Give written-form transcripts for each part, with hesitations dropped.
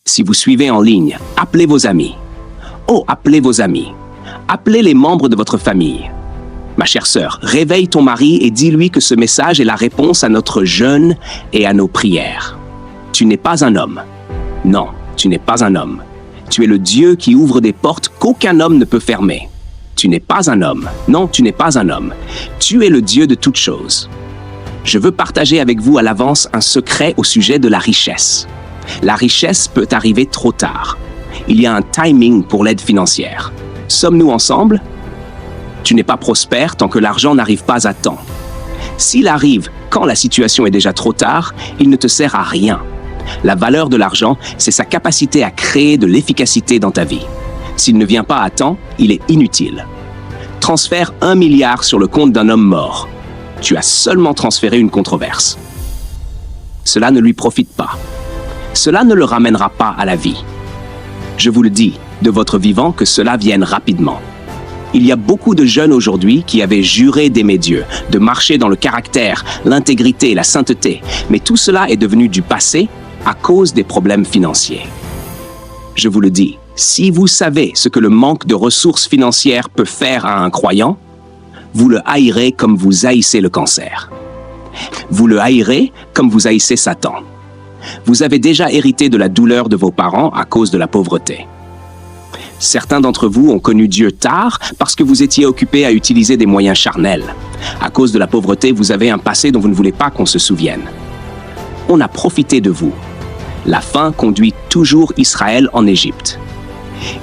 Si vous suivez en ligne, appelez vos amis. Oh, appelez vos amis. Appelez les membres de votre famille. Ma chère sœur, réveille ton mari et dis-lui que ce message est la réponse à notre jeûne et à nos prières. Tu n'es pas un homme. Non, tu n'es pas un homme. Tu es le Dieu qui ouvre des portes qu'aucun homme ne peut fermer. Tu n'es pas un homme. Non, tu n'es pas un homme. Tu es le Dieu de toutes choses. Je veux partager avec vous à l'avance un secret au sujet de la richesse. La richesse peut arriver trop tard. Il y a un timing pour l'aide financière. Sommes-nous ensemble? Tu n'es pas prospère tant que l'argent n'arrive pas à temps. S'il arrive quand la situation est déjà trop tard, il ne te sert à rien. La valeur de l'argent, c'est sa capacité à créer de l'efficacité dans ta vie. S'il ne vient pas à temps, il est inutile. Transfère 1 milliard sur le compte d'un homme mort. Tu as seulement transféré une controverse. Cela ne lui profite pas. Cela ne le ramènera pas à la vie. Je vous le dis, de votre vivant, que cela vienne rapidement. Il y a beaucoup de jeunes aujourd'hui qui avaient juré d'aimer Dieu, de marcher dans le caractère, l'intégrité, la sainteté, mais tout cela est devenu du passé à cause des problèmes financiers. Je vous le dis, si vous savez ce que le manque de ressources financières peut faire à un croyant, vous le haïrez comme vous haïssez le cancer. Vous le haïrez comme vous haïssez Satan. Vous avez déjà hérité de la douleur de vos parents à cause de la pauvreté. Certains d'entre vous ont connu Dieu tard parce que vous étiez occupés à utiliser des moyens charnels. À cause de la pauvreté, vous avez un passé dont vous ne voulez pas qu'on se souvienne. On a profité de vous. La faim conduit toujours Israël en Égypte.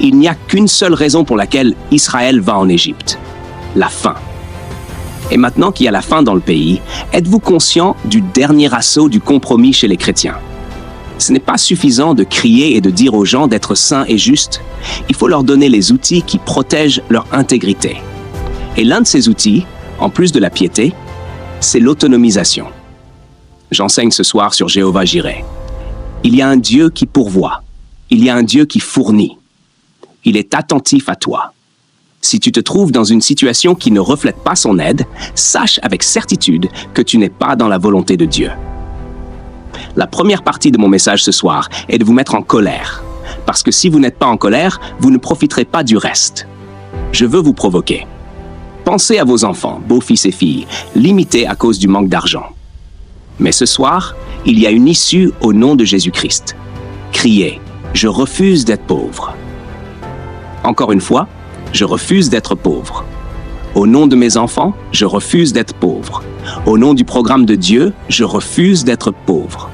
Il n'y a qu'une seule raison pour laquelle Israël va en Égypte. La faim. Et maintenant qu'il y a la faim dans le pays, êtes-vous conscient du dernier assaut du compromis chez les chrétiens? Ce n'est pas suffisant de crier et de dire aux gens d'être saints et justes. Il faut leur donner les outils qui protègent leur intégrité. Et l'un de ces outils, en plus de la piété, c'est l'autonomisation. J'enseigne ce soir sur Jéhovah Jireh. Il y a un Dieu qui pourvoit. Il y a un Dieu qui fournit. Il est attentif à toi. Si tu te trouves dans une situation qui ne reflète pas son aide, sache avec certitude que tu n'es pas dans la volonté de Dieu. La première partie de mon message ce soir est de vous mettre en colère. Parce que si vous n'êtes pas en colère, vous ne profiterez pas du reste. Je veux vous provoquer. Pensez à vos enfants, beaux-fils et filles, limités à cause du manque d'argent. Mais ce soir, il y a une issue au nom de Jésus-Christ. Criez, je refuse d'être pauvre. Encore une fois, je refuse d'être pauvre. Au nom de mes enfants, je refuse d'être pauvre. Au nom du programme de Dieu, je refuse d'être pauvre.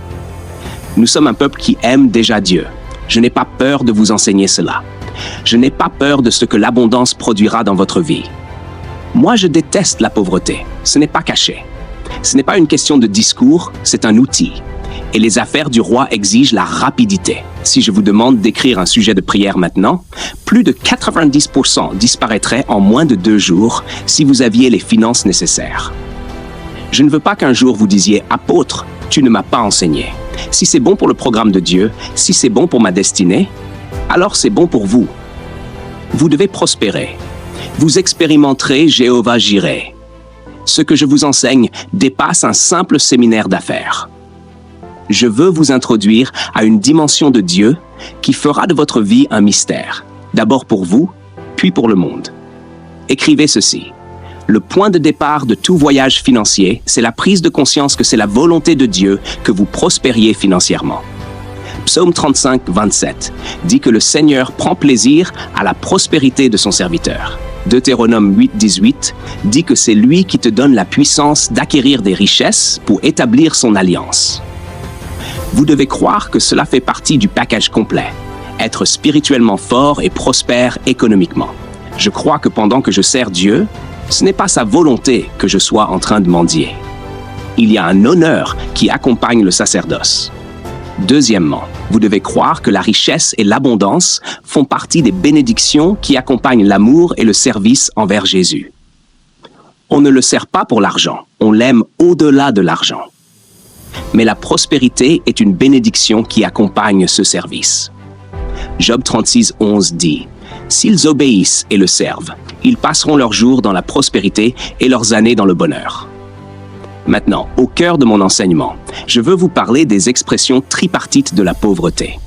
Nous sommes un peuple qui aime déjà Dieu. Je n'ai pas peur de vous enseigner cela. Je n'ai pas peur de ce que l'abondance produira dans votre vie. Moi, je déteste la pauvreté. Ce n'est pas caché. Ce n'est pas une question de discours, c'est un outil. Et les affaires du roi exigent la rapidité. Si je vous demande d'écrire un sujet de prière maintenant, plus de 90% disparaîtraient en moins de 2 jours si vous aviez les finances nécessaires. Je ne veux pas qu'un jour vous disiez « Apôtre, tu ne m'as pas enseigné ». Si c'est bon pour le programme de Dieu, si c'est bon pour ma destinée, alors c'est bon pour vous. Vous devez prospérer. Vous expérimenterez Jéhovah Jireh. Ce que je vous enseigne dépasse un simple séminaire d'affaires. Je veux vous introduire à une dimension de Dieu qui fera de votre vie un mystère, d'abord pour vous, puis pour le monde. Écrivez ceci. Le point de départ de tout voyage financier, c'est la prise de conscience que c'est la volonté de Dieu que vous prospériez financièrement. Psaume 35, 27 dit que le Seigneur prend plaisir à la prospérité de son serviteur. Deutéronome 8, 18 dit que c'est lui qui te donne la puissance d'acquérir des richesses pour établir son alliance. Vous devez croire que cela fait partie du package complet. Être spirituellement fort et prospère économiquement. Je crois que pendant que je sers Dieu, ce n'est pas sa volonté que je sois en train de mendier. Il y a un honneur qui accompagne le sacerdoce. Deuxièmement, vous devez croire que la richesse et l'abondance font partie des bénédictions qui accompagnent l'amour et le service envers Jésus. On ne le sert pas pour l'argent, on l'aime au-delà de l'argent. Mais la prospérité est une bénédiction qui accompagne ce service. Job 36, 11 dit « S'ils obéissent et le servent, ils passeront leurs jours dans la prospérité et leurs années dans le bonheur. » Maintenant, au cœur de mon enseignement, je veux vous parler des expressions tripartites de la pauvreté.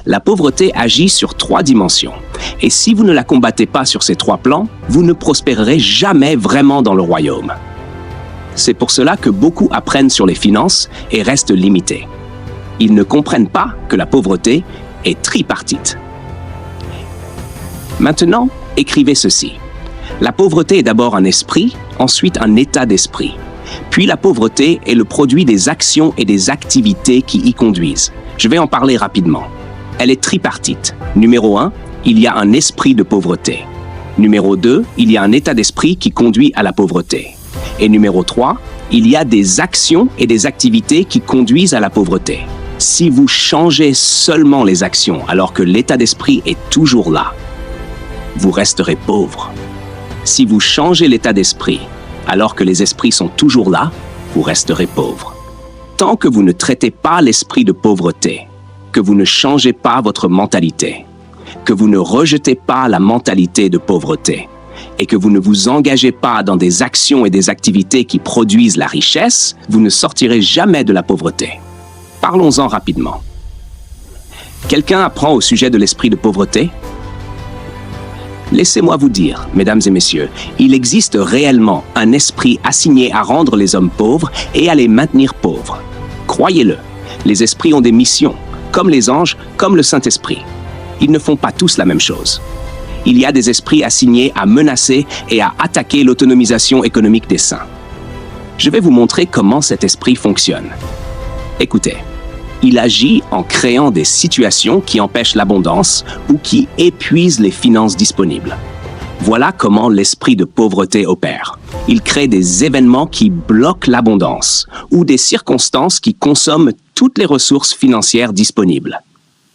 La pauvreté agit sur 3 dimensions. Et si vous ne la combattez pas sur ces 3 plans, vous ne prospérerez jamais vraiment dans le royaume. C'est pour cela que beaucoup apprennent sur les finances et restent limités. Ils ne comprennent pas que la pauvreté est tripartite. Maintenant, écrivez ceci. La pauvreté est d'abord un esprit, ensuite un état d'esprit. Puis la pauvreté est le produit des actions et des activités qui y conduisent. Je vais en parler rapidement. Elle est tripartite. Numéro 1, il y a un esprit de pauvreté. Numéro 2, il y a un état d'esprit qui conduit à la pauvreté. Et numéro 3, il y a des actions et des activités qui conduisent à la pauvreté. Si vous changez seulement les actions alors que l'état d'esprit est toujours là, vous resterez pauvre. Si vous changez l'état d'esprit alors que les esprits sont toujours là, vous resterez pauvre. Tant que vous ne traitez pas l'esprit de pauvreté, que vous ne changez pas votre mentalité, que vous ne rejetez pas la mentalité de pauvreté et que vous ne vous engagez pas dans des actions et des activités qui produisent la richesse, vous ne sortirez jamais de la pauvreté. Parlons-en rapidement. Quelqu'un apprend au sujet de l'esprit de pauvreté? Laissez-moi vous dire, mesdames et messieurs, il existe réellement un esprit assigné à rendre les hommes pauvres et à les maintenir pauvres. Croyez-le, les esprits ont des missions, comme les anges, comme le Saint-Esprit. Ils ne font pas tous la même chose. Il y a des esprits assignés à menacer et à attaquer l'autonomisation économique des saints. Je vais vous montrer comment cet esprit fonctionne. Écoutez, il agit en créant des situations qui empêchent l'abondance ou qui épuisent les finances disponibles. Voilà comment l'esprit de pauvreté opère. Il crée des événements qui bloquent l'abondance ou des circonstances qui consomment toutes les ressources financières disponibles.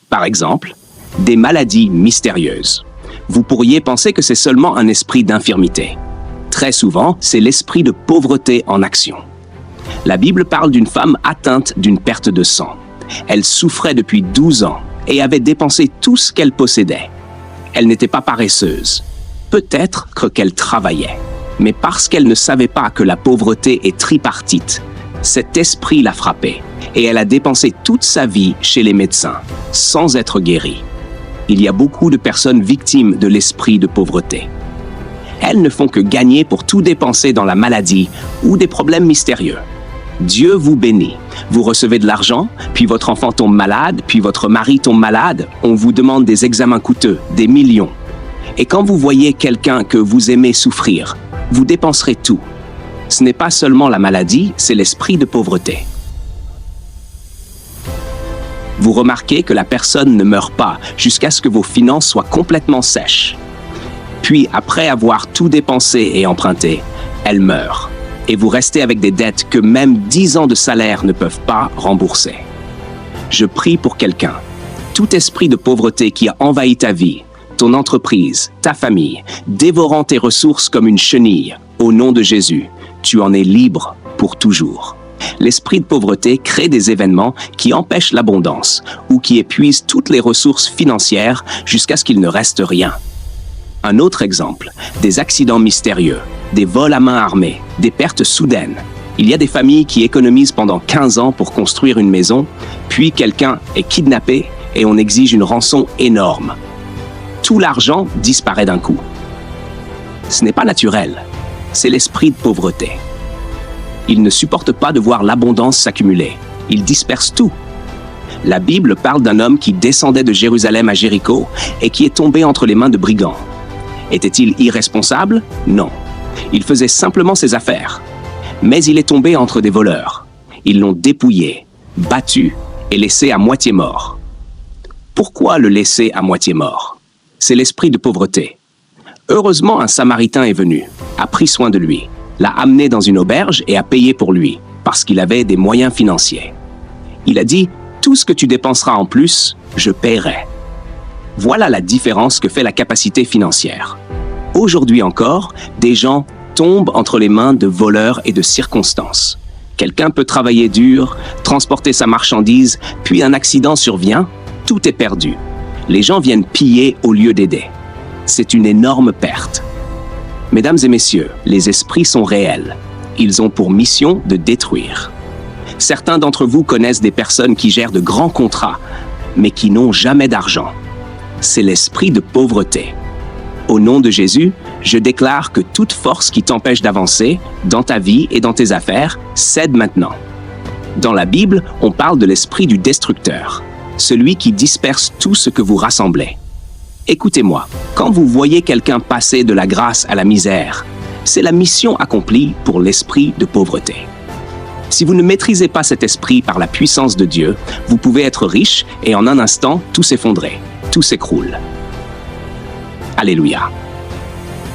Par exemple, des maladies mystérieuses. Vous pourriez penser que c'est seulement un esprit d'infirmité. Très souvent, c'est l'esprit de pauvreté en action. La Bible parle d'une femme atteinte d'une perte de sang. Elle souffrait depuis 12 ans et avait dépensé tout ce qu'elle possédait. Elle n'était pas paresseuse. Peut-être qu'elle travaillait. Mais parce qu'elle ne savait pas que la pauvreté est tripartite, cet esprit l'a frappée et elle a dépensé toute sa vie chez les médecins, sans être guérie. Il y a beaucoup de personnes victimes de l'esprit de pauvreté. Elles ne font que gagner pour tout dépenser dans la maladie ou des problèmes mystérieux. Dieu vous bénit. Vous recevez de l'argent, puis votre enfant tombe malade, puis votre mari tombe malade. On vous demande des examens coûteux, des millions. Et quand vous voyez quelqu'un que vous aimez souffrir, vous dépenserez tout. Ce n'est pas seulement la maladie, c'est l'esprit de pauvreté. Vous remarquez que la personne ne meurt pas jusqu'à ce que vos finances soient complètement sèches. Puis, après avoir tout dépensé et emprunté, elle meurt. Et vous restez avec des dettes que même 10 ans de salaire ne peuvent pas rembourser. Je prie pour quelqu'un. Tout esprit de pauvreté qui a envahi ta vie, ton entreprise, ta famille, dévorant tes ressources comme une chenille, au nom de Jésus, tu en es libre pour toujours. L'esprit de pauvreté crée des événements qui empêchent l'abondance ou qui épuisent toutes les ressources financières jusqu'à ce qu'il ne reste rien. Un autre exemple, des accidents mystérieux, des vols à main armée, des pertes soudaines. Il y a des familles qui économisent pendant 15 ans pour construire une maison, puis quelqu'un est kidnappé et on exige une rançon énorme. Tout l'argent disparaît d'un coup. Ce n'est pas naturel, c'est l'esprit de pauvreté. Il ne supporte pas de voir l'abondance s'accumuler. Il disperse tout. La Bible parle d'un homme qui descendait de Jérusalem à Jéricho et qui est tombé entre les mains de brigands. Était-il irresponsable? Non. Il faisait simplement ses affaires. Mais il est tombé entre des voleurs. Ils l'ont dépouillé, battu et laissé à moitié mort. Pourquoi le laisser à moitié mort? C'est l'esprit de pauvreté. Heureusement, un Samaritain est venu, a pris soin de lui, l'a amené dans une auberge et a payé pour lui, parce qu'il avait des moyens financiers. Il a dit, « Tout ce que tu dépenseras en plus, je paierai. » Voilà la différence que fait la capacité financière. Aujourd'hui encore, des gens tombent entre les mains de voleurs et de circonstances. Quelqu'un peut travailler dur, transporter sa marchandise, puis un accident survient, tout est perdu. Les gens viennent piller au lieu d'aider. C'est une énorme perte. Mesdames et messieurs, les esprits sont réels. Ils ont pour mission de détruire. Certains d'entre vous connaissent des personnes qui gèrent de grands contrats, mais qui n'ont jamais d'argent. C'est l'esprit de pauvreté. Au nom de Jésus, je déclare que toute force qui t'empêche d'avancer dans ta vie et dans tes affaires cède maintenant. Dans la Bible, on parle de l'esprit du destructeur, celui qui disperse tout ce que vous rassemblez. Écoutez-moi, quand vous voyez quelqu'un passer de la grâce à la misère, c'est la mission accomplie pour l'esprit de pauvreté. Si vous ne maîtrisez pas cet esprit par la puissance de Dieu, vous pouvez être riche et en un instant, tout s'effondrer, tout s'écroule. Alléluia.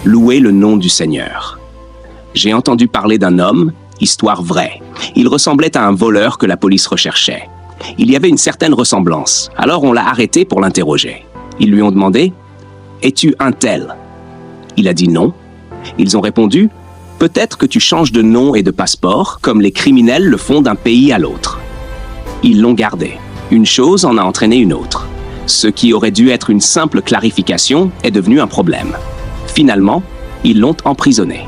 Louez le nom du Seigneur. J'ai entendu parler d'un homme, histoire vraie. Il ressemblait à un voleur que la police recherchait. Il y avait une certaine ressemblance, alors on l'a arrêté pour l'interroger. Ils lui ont demandé « Es-tu un tel ?» Il a dit non. Ils ont répondu « Peut-être que tu changes de nom et de passeport, comme les criminels le font d'un pays à l'autre. » Ils l'ont gardé. Une chose en a entraîné une autre. Ce qui aurait dû être une simple clarification est devenu un problème. Finalement, ils l'ont emprisonné.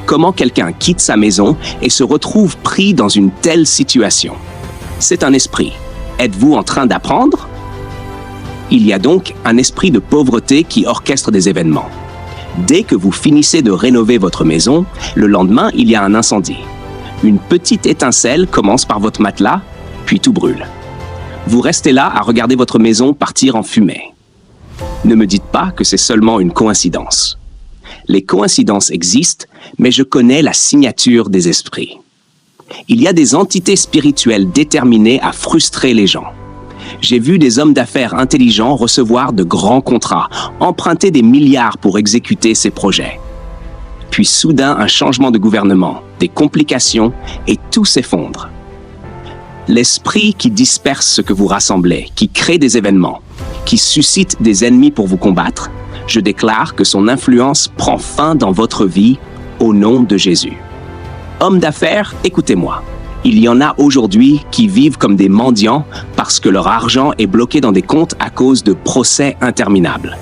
Comment quelqu'un quitte sa maison et se retrouve pris dans une telle situation? C'est un esprit. Êtes-vous en train d'apprendre? Il y a donc un esprit de pauvreté qui orchestre des événements. Dès que vous finissez de rénover votre maison, le lendemain, il y a un incendie. Une petite étincelle commence par votre matelas, puis tout brûle. Vous restez là à regarder votre maison partir en fumée. Ne me dites pas que c'est seulement une coïncidence. Les coïncidences existent, mais je connais la signature des esprits. Il y a des entités spirituelles déterminées à frustrer les gens. J'ai vu des hommes d'affaires intelligents recevoir de grands contrats, emprunter des milliards pour exécuter ces projets. Puis soudain, un changement de gouvernement, des complications, et tout s'effondre. L'esprit qui disperse ce que vous rassemblez, qui crée des événements, qui suscite des ennemis pour vous combattre, je déclare que son influence prend fin dans votre vie au nom de Jésus. Hommes d'affaires, écoutez-moi. Il y en a aujourd'hui qui vivent comme des mendiants parce que leur argent est bloqué dans des comptes à cause de procès interminables.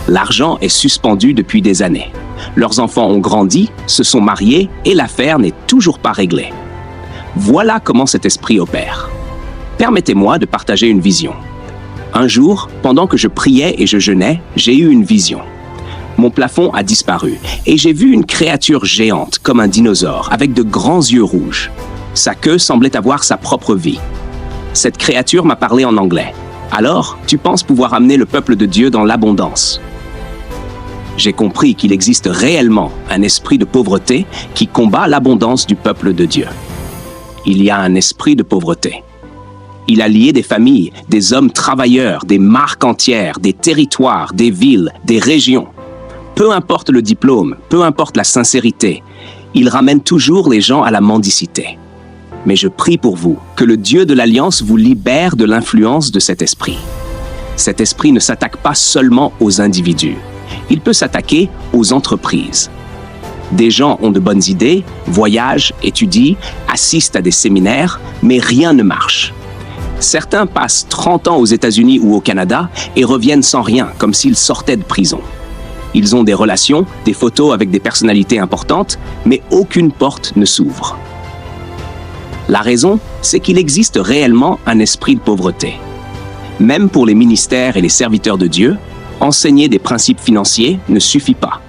L'argent est suspendu depuis des années. Leurs enfants ont grandi, se sont mariés et l'affaire n'est toujours pas réglée. Voilà comment cet esprit opère. Permettez-moi de partager une vision. Un jour, pendant que je priais et je jeûnais, j'ai eu une vision. Mon plafond a disparu et j'ai vu une créature géante comme un dinosaure avec de grands yeux rouges. Sa queue semblait avoir sa propre vie. Cette créature m'a parlé en anglais. Alors, tu penses pouvoir amener le peuple de Dieu dans l'abondance. J'ai compris qu'il existe réellement un esprit de pauvreté qui combat l'abondance du peuple de Dieu. Il y a un esprit de pauvreté. Il a lié des familles, des hommes travailleurs, des marques entières, des territoires, des villes, des régions. Peu importe le diplôme, peu importe la sincérité, il ramène toujours les gens à la mendicité. Mais je prie pour vous, que le Dieu de l'Alliance vous libère de l'influence de cet esprit. Cet esprit ne s'attaque pas seulement aux individus. Il peut s'attaquer aux entreprises. Des gens ont de bonnes idées, voyagent, étudient, assistent à des séminaires, mais rien ne marche. Certains passent 30 ans aux États-Unis ou au Canada et reviennent sans rien, comme s'ils sortaient de prison. Ils ont des relations, des photos avec des personnalités importantes, mais aucune porte ne s'ouvre. La raison, c'est qu'il existe réellement un esprit de pauvreté. Même pour les ministères et les serviteurs de Dieu, enseigner des principes financiers ne suffit pas.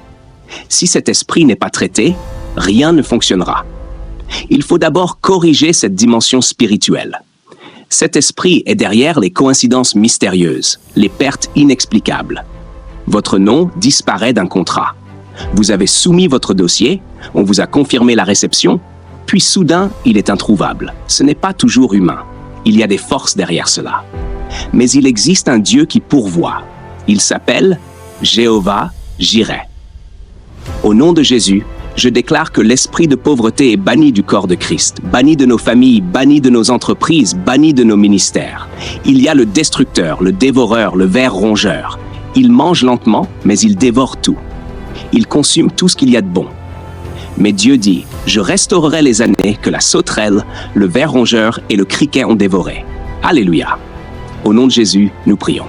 Si cet esprit n'est pas traité, rien ne fonctionnera. Il faut d'abord corriger cette dimension spirituelle. Cet esprit est derrière les coïncidences mystérieuses, les pertes inexplicables. Votre nom disparaît d'un contrat. Vous avez soumis votre dossier, on vous a confirmé la réception, puis soudain, il est introuvable. Ce n'est pas toujours humain. Il y a des forces derrière cela. Mais il existe un Dieu qui pourvoit. Il s'appelle Jéhovah Jireh. Au nom de Jésus, je déclare que l'esprit de pauvreté est banni du corps de Christ, banni de nos familles, banni de nos entreprises, banni de nos ministères. Il y a le destructeur, le dévoreur, le ver rongeur. Il mange lentement, mais il dévore tout. Il consume tout ce qu'il y a de bon. Mais Dieu dit, je restaurerai les années que la sauterelle, le ver rongeur et le criquet ont dévorées. Alléluia. Au nom de Jésus, nous prions.